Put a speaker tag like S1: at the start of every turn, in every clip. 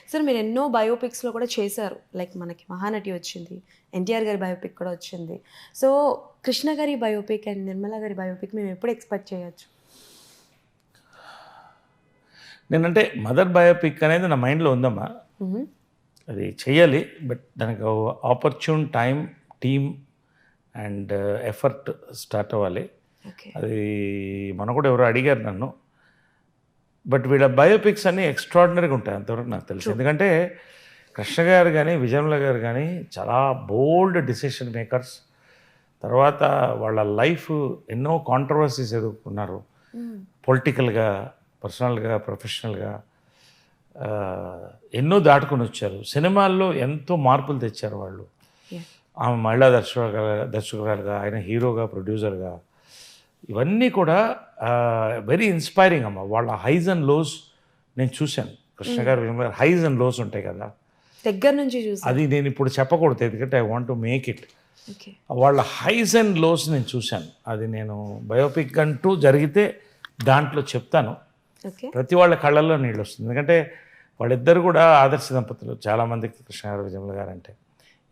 S1: Sir మీరు ఎన్నో బయోపిక్స్‌లో కూడా చేశారు. లైక్ మనకి 'మహానటి' వచ్చింది. ఎన్టీఆర్ గారి బయోపిక్ కూడా వచ్చింది. సో, కృష్ణ గారి బయోపిక్ అండ్ నిర్మల గారి బయోపిక్ మేము ఎప్పుడు ఎక్స్‌పెక్ట్ చేయొచ్చు?
S2: నేనంటే మదర్ బయోపిక్ అనేది నా మైండ్‌లో ఉందమ్మా.
S1: హుహు.
S2: అది చెయ్యాలి. బట్ దానికి opportune time, team and effort start అవ్వాలి.
S1: ఓకే.
S2: అది మొన్న కూడా ఎవరో అడిగారు నన్ను. బట్ వీళ్ళ బయోపిక్స్ అన్నీ ఎక్స్ట్రాడినరీగా ఉంటాయి అంతవరకు నాకు తెలుసు. ఎందుకంటే కృష్ణ గారు కానీ, విజయమ్ల గారు కానీ చాలా బోల్డ్ డిసిషన్ మేకర్స్. తర్వాత వాళ్ళ లైఫ్ ఎన్నో కాంట్రవర్సీస్ ఎదుర్కొన్నారు. పొలిటికల్గా, పర్సనల్గా, ప్రొఫెషనల్గా ఎన్నో దాటుకొని వచ్చారు. సినిమాల్లో ఎంతో మార్పులు తెచ్చారు వాళ్ళు.
S1: యాహ్!
S2: ఆమె మహిళా దర్శకురాలుగా, ఆయన హీరోగా, ప్రొడ్యూసర్గా ఇవన్నీ కూడా వెరీ ఇన్స్పైరింగ్ అమ్మ. వాళ్ళ హైస్ అండ్ లోస్ నేను చూశాను. కృష్ణ గారు, విజయమ్మ గారు హైస్ అండ్ లోస్ ఉంటాయి కదా.
S1: దగ్గర నుంచి చూసారు.
S2: అది నేను ఇప్పుడు చెప్పకూడదు, ఎందుకంటే I want to make it.
S1: Okay.
S2: వాళ్ళ హైస్ అండ్ లోస్ నేను చూశాను. అది నేను బయోపిక్ అంటూ జరిగితే దాంట్లో చెప్తాను.
S1: ఓకే.
S2: ప్రతి వాళ్ళ కళ్ళల్లో నీళ్ళు వస్తుంది. ఎందుకంటే వాళ్ళిద్దరు కూడా ఆదర్శ దంపతులు. చాలామందికి కృష్ణ గారు, విజయమ్ల గారు అంటే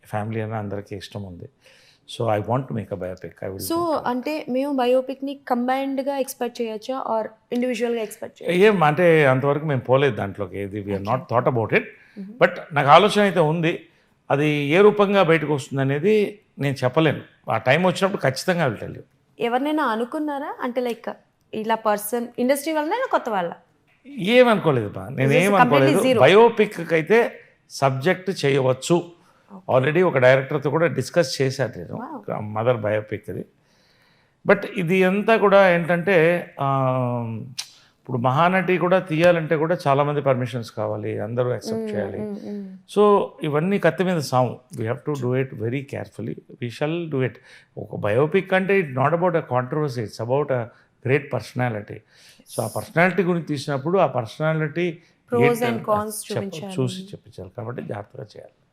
S2: ఫ్యామిలీ అన్న అందరికీ ఇష్టం ఉంది. So I want to make a biopic. I will.
S1: So, అంటే మేము బయోపిక్‌ని కంబైన్డ్‌గా ఎక్స్‌పెక్ట్ చేయొచ్చా? ఆర్ ఇండివిడ్యువల్‌గా ఎక్స్‌పెక్ట్ చేయొచ్చా?
S2: ఏం అంటే అంతవరకు మేము పోలేదు దాంట్లోకి. ఇది we are not thought about it. But నాకు ఆలోచన అయితే ఉంది. అది ఏ రూపంగా బయటకు వస్తుంది అనేది నేను చెప్పలేను. ఆ టైం వచ్చినప్పుడు ఖచ్చితంగా ఐ విల్ టెల్ యూ.
S1: ఎవరినైనా అనుకున్నారా? అంటే లైక్ ఇలా పర్సన్ ఇండస్ట్రీ వాళ్ళనా కొత్త వాళ్ళా?
S2: ఏమనుకోలేదు బా, నేనేం అనుకోలేదు.
S1: completely zero.
S2: బయోపిక్ అయితే సబ్జెక్ట్ చేయవచ్చు. ఆల్రెడీ ఒక డైరెక్టర్తో కూడా డిస్కస్ చేశాను నేను, మదర్ బయోపిక్ అది. బట్ ఇది అంతా కూడా ఏంటంటే ఇప్పుడు మహానటి కూడా తీయాలంటే కూడా చాలామంది పర్మిషన్స్ కావాలి, అందరూ యాక్సెప్ట్ చేయాలి. సో ఇవన్నీ కత్తి మీద సాము. We have to do it very carefully. We shall do it. ఒక బయోపిక్ అంటే it not about a controversy, it's about a great personality. So ఆ పర్సనాలిటీ గురించి తీసినప్పుడు ఆ పర్సనాలిటీ
S1: Pros and cons చూపించాలి.
S2: చూసి చెప్పించాలి. కాబట్టి జాగ్రత్తగా చేయాలి.